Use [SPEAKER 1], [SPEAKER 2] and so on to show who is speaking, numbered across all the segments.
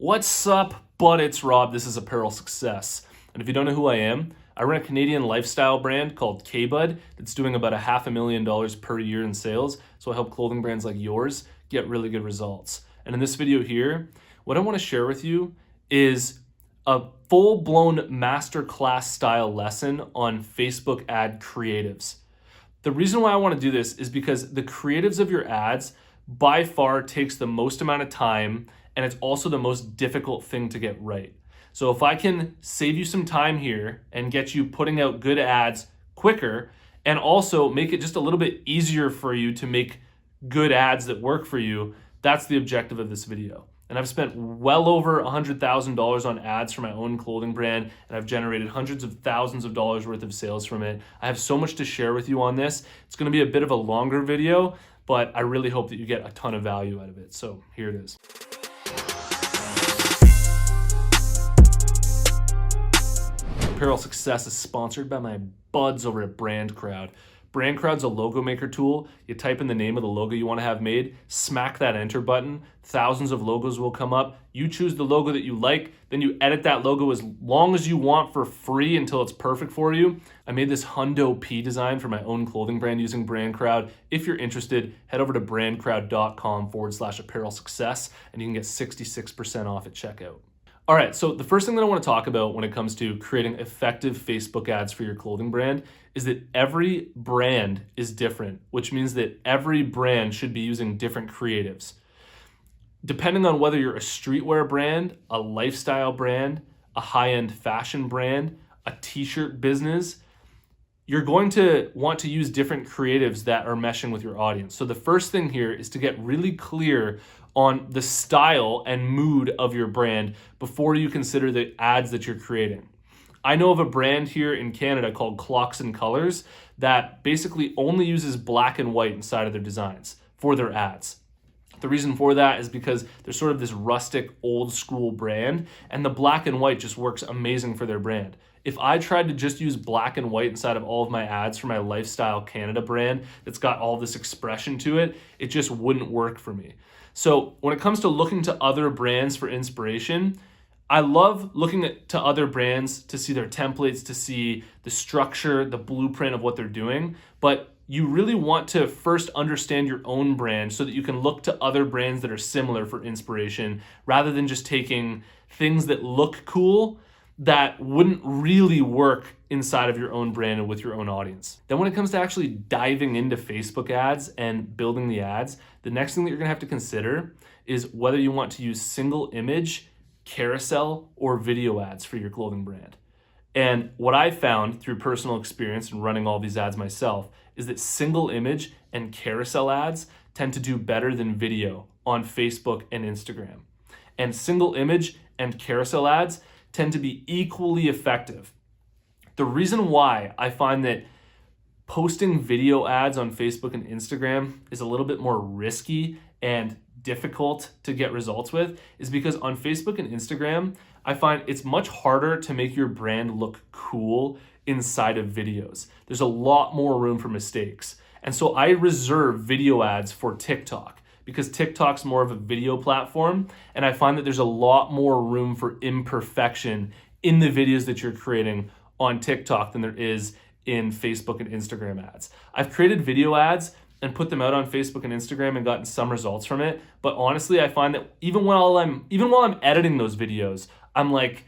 [SPEAKER 1] What's up, bud? It's Rob. This is Apparel Success. And if you don't know who I am, I run a Canadian lifestyle brand called K-Bud that's doing about $500,000 per year in sales. So I help clothing brands like yours get really good results. And in this video here, what I want to share with you is a full-blown masterclass style lesson on Facebook ad creatives. The reason why I want to do this is because the creatives of your ads by far takes the most amount of time, and it's also the most difficult thing to get right. So if I can save you some time here and get you putting out good ads quicker, and also make it just a little bit easier for you to make good ads that work for you, that's the objective of this video. And I've spent well over $100,000 on ads for my own clothing brand, and I've generated hundreds of thousands of dollars worth of sales from it. I have so much to share with you on this. It's gonna be a bit of a longer video, but I really hope that you get a ton of value out of it. So here it is. Apparel Success is sponsored by my buds over at BrandCrowd. BrandCrowd's a logo maker tool. You type in the name of the logo you want to have made, smack that enter button, thousands of logos will come up. You choose the logo that you like, then you edit that logo as long as you want for free until it's perfect for you. I made this Hundo P design for my own clothing brand using BrandCrowd. If you're interested, head over to brandcrowd.com/apparel success and you can get 66% off at checkout. All right, so the first thing that I want to talk about when it comes to creating effective Facebook ads for your clothing brand is that every brand is different, which means that every brand should be using different creatives. Depending on whether you're a streetwear brand, a lifestyle brand, a high-end fashion brand, a t-shirt business, you're going to want to use different creatives that are meshing with your audience. So the first thing here is to get really clear on the style and mood of your brand before you consider the ads that you're creating. I know of a brand here in Canada called Clocks and Colors that basically only uses black and white inside of their designs for their ads. The reason for that is because they're sort of this rustic, old school brand, and the black and white just works amazing for their brand. If I tried to just use black and white inside of all of my ads for my Lifestyle Canada brand that's got all this expression to it, it just wouldn't work for me. So when it comes to looking to other brands for inspiration, I love looking to other brands to see their templates, to see the structure, the blueprint of what they're doing. But you really want to first understand your own brand so that you can look to other brands that are similar for inspiration, rather than just taking things that look cool that wouldn't really work inside of your own brand and with your own audience. Then when it comes to actually diving into Facebook ads and building the ads, the next thing that you're gonna have to consider is whether you want to use single image, carousel, or video ads for your clothing brand. And what I found through personal experience and running all these ads myself is that single image and carousel ads tend to do better than video on Facebook and Instagram. And single image and carousel ads tend to be equally effective. The reason why I find that posting video ads on Facebook and Instagram is a little bit more risky and difficult to get results with is because on Facebook and Instagram, I find it's much harder to make your brand look cool inside of videos. There's a lot more room for mistakes. And so I reserve video ads for TikTok, because TikTok's more of a video platform, and I find that there's a lot more room for imperfection in the videos that you're creating on TikTok than there is in Facebook and Instagram ads. I've created video ads and put them out on Facebook and Instagram and gotten some results from it, but honestly, I find that even while I'm editing those videos, I'm like,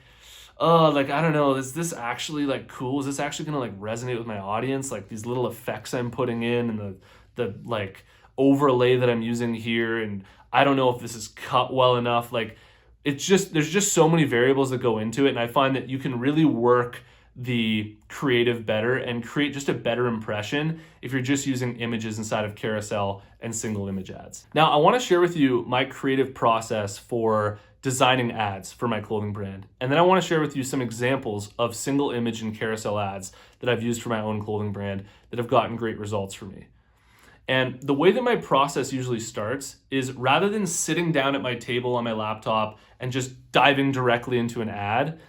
[SPEAKER 1] oh, like, I don't know, is this actually like cool? Is this actually gonna like resonate with my audience? Like these little effects I'm putting in and the like overlay that I'm using here, and I don't know if this is cut well enough. Like there's just so many variables that go into it, and I find that you can really work the creative better and create just a better impression if you're just using images inside of carousel and single image ads. Now, I want to share with you my creative process for designing ads for my clothing brand. And then I want to share with you some examples of single image and carousel ads that I've used for my own clothing brand that have gotten great results for me. And the way that my process usually starts is, rather than sitting down at my table on my laptop and just diving directly into an ad,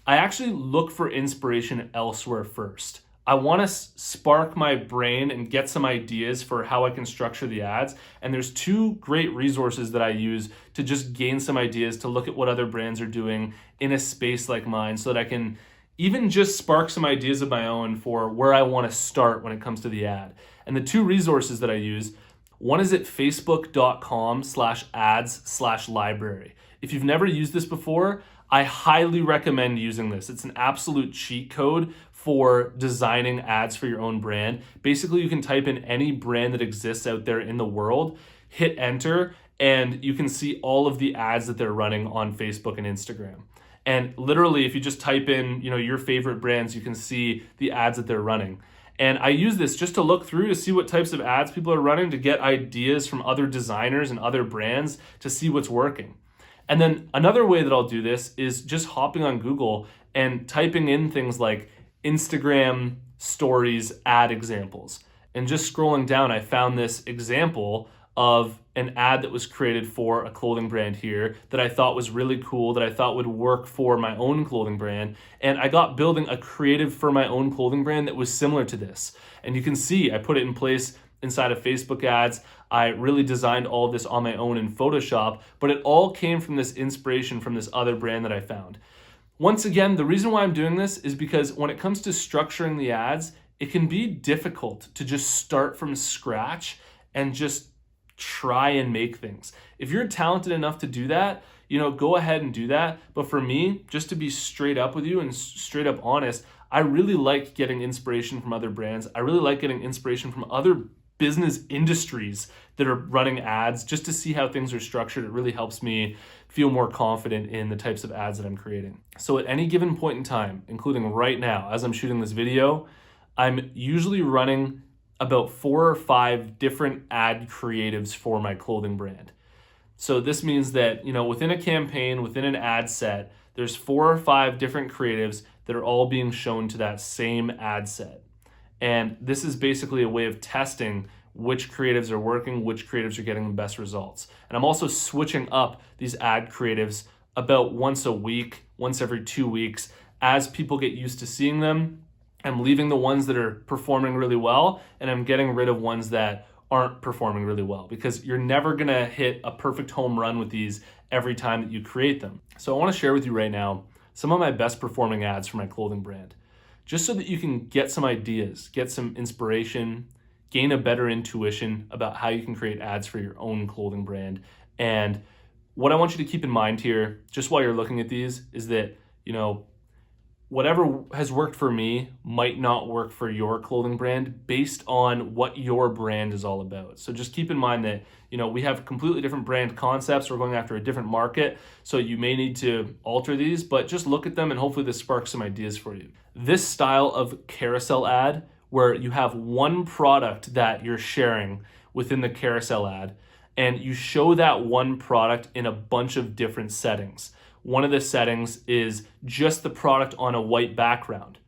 [SPEAKER 1] I actually look for inspiration elsewhere first. I want to spark my brain and get some ideas for how I can structure the ads. And there's two great resources that I use to just gain some ideas, to look at what other brands are doing in a space like mine, so that I can even just spark some ideas of my own for where I want to start when it comes to the ad. And the two resources that I use, one is at facebook.com/ads/library. If you've never used this before, I highly recommend using this. It's an absolute cheat code for designing ads for your own brand. Basically, you can type in any brand that exists out there in the world, hit enter, and you can see all of the ads that they're running on Facebook and Instagram. And literally, if you just type in, your favorite brands, you can see the ads that they're running. And I use this just to look through to see what types of ads people are running, to get ideas from other designers and other brands to see what's working. And then another way that I'll do this is just hopping on Google and typing in things like Instagram stories ad examples. And just scrolling down, I found this example of an ad that was created for a clothing brand here that I thought was really cool, that I thought would work for my own clothing brand. And I got building a creative for my own clothing brand that was similar to this. And you can see I put it in place inside of Facebook ads. I really designed all of this on my own in Photoshop, but it all came from this inspiration from this other brand that I found. Once again, the reason why I'm doing this is because when it comes to structuring the ads, it can be difficult to just start from scratch and just try and make things. If you're talented enough to do that, go ahead and do that. But for me, just to be straight up with you and straight up honest, I really like getting inspiration from other brands. I really like getting inspiration from other business industries that are running ads, just to see how things are structured. It really helps me feel more confident in the types of ads that I'm creating. So at any given point in time, including right now, as I'm shooting this video, I'm usually running about 4 or 5 different ad creatives for my clothing brand. So this means that, within a campaign, within an ad set, there's 4 or 5 different creatives that are all being shown to that same ad set. And this is basically a way of testing which creatives are working, which creatives are getting the best results. And I'm also switching up these ad creatives about once a week, once every 2 weeks. As people get used to seeing them, I'm leaving the ones that are performing really well, and I'm getting rid of ones that aren't performing really well, because you're never gonna hit a perfect home run with these every time that you create them. So I wanna share with you right now some of my best performing ads for my clothing brand, just so that you can get some ideas, get some inspiration, gain a better intuition about how you can create ads for your own clothing brand. And what I want you to keep in mind here, just while you're looking at these, is that, whatever has worked for me might not work for your clothing brand based on what your brand is all about. So just keep in mind that, we have completely different brand concepts. We're going after a different market. So you may need to alter these, but just look at them and hopefully this sparks some ideas for you. This style of carousel ad, where you have one product that you're sharing within the carousel ad, and you show that one product in a bunch of different settings. One of the settings is just the product on a white background.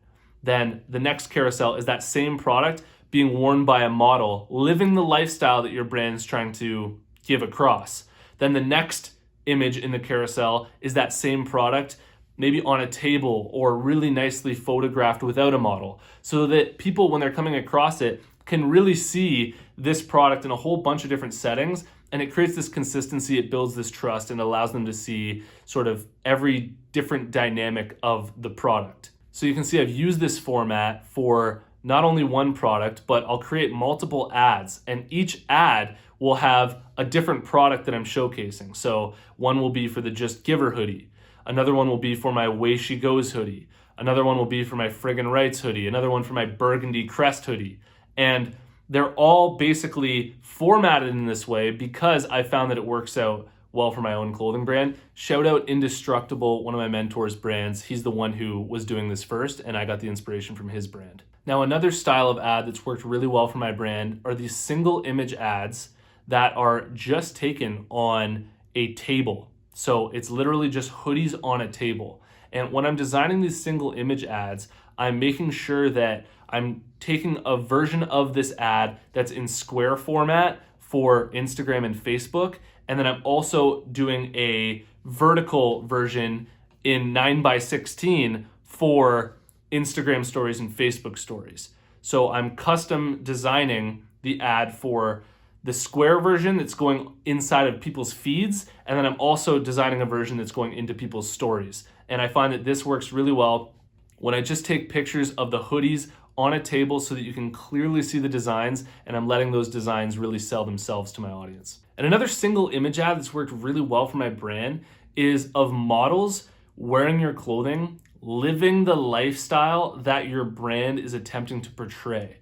[SPEAKER 1] Then the next carousel is that same product being worn by a model, living the lifestyle that your brand is trying to give across. Then the next image in the carousel is that same product, maybe on a table or really nicely photographed without a model, so that people, when they're coming across it, can really see this product in a whole bunch of different settings. And it creates this consistency, it builds this trust, and allows them to see sort of every different dynamic of the product. So you can see I've used this format for not only one product, but I'll create multiple ads, and each ad will have a different product that I'm showcasing. So one will be for the Just Giver hoodie. Another one will be for my Way She Goes hoodie. Another one will be for my Friggin' Rights hoodie. Another one for my Burgundy Crest hoodie. And they're all basically formatted in this way because I found that it works out well for my own clothing brand. Shout out Indestructible, one of my mentors' brands. He's the one who was doing this first, and I got the inspiration from his brand. Now, another style of ad that's worked really well for my brand are these single image ads that are just taken on a table. So it's literally just hoodies on a table. And when I'm designing these single image ads, I'm making sure that I'm taking a version of this ad that's in square format for Instagram and Facebook. And then I'm also doing a vertical version in 9x16 for Instagram stories and Facebook stories. So I'm custom designing the ad for the square version that's going inside of people's feeds, and then I'm also designing a version that's going into people's stories. And I find that this works really well when I just take pictures of the hoodies on a table so that you can clearly see the designs, and I'm letting those designs really sell themselves to my audience. And another single image ad that's worked really well for my brand is of models wearing your clothing, living the lifestyle that your brand is attempting to portray.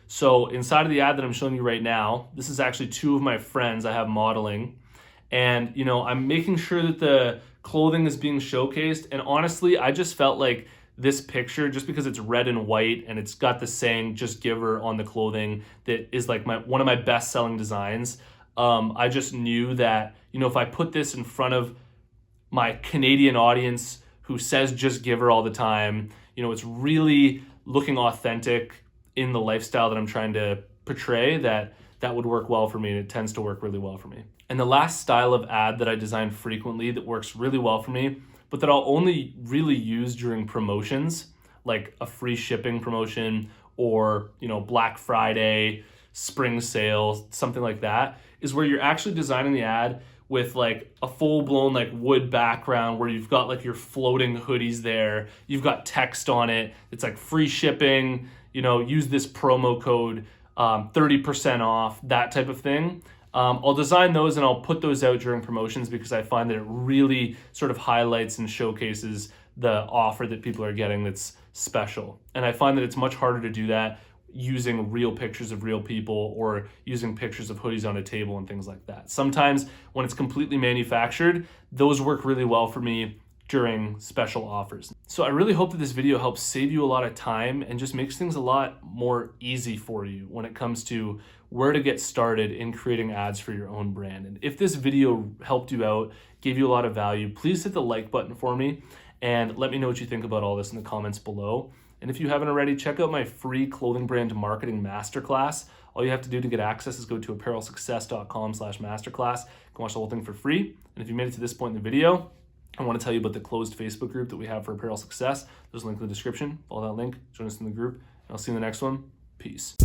[SPEAKER 1] So inside of the ad that I'm showing you right now, this is actually two of my friends I have modeling. And I'm making sure that the clothing is being showcased. And honestly, I just felt like this picture, just because it's red and white and it's got the saying "just give her" on the clothing, that is like one of my best selling designs. I just knew that, if I put this in front of my Canadian audience who says "just give her" all the time, it's really looking authentic in the lifestyle that I'm trying to portray, that would work well for me, and it tends to work really well for me. And the last style of ad that I design frequently that works really well for me, but that I'll only really use during promotions, like a free shipping promotion or, Black Friday, spring sale, something like that, is where you're actually designing the ad with like a full-blown like wood background where you've got like your floating hoodies there, you've got text on it, it's like free shipping, use this promo code, 30% off, that type of thing. I'll design those and I'll put those out during promotions because I find that it really sort of highlights and showcases the offer that people are getting that's special. And I find that it's much harder to do that using real pictures of real people or using pictures of hoodies on a table and things like that. Sometimes when it's completely manufactured, those work really well for me during special offers. So I really hope that this video helps save you a lot of time and just makes things a lot more easy for you when it comes to where to get started in creating ads for your own brand. And if this video helped you out, gave you a lot of value, please hit the like button for me and let me know what you think about all this in the comments below. And if you haven't already, check out my free clothing brand marketing masterclass. All you have to do to get access is go to apparelsuccess.com/masterclass. You can watch the whole thing for free. And if you made it to this point in the video, I want to tell you about the closed Facebook group that we have for Apparel Success. There's a link in the description. Follow that link, join us in the group, and I'll see you in the next one. Peace.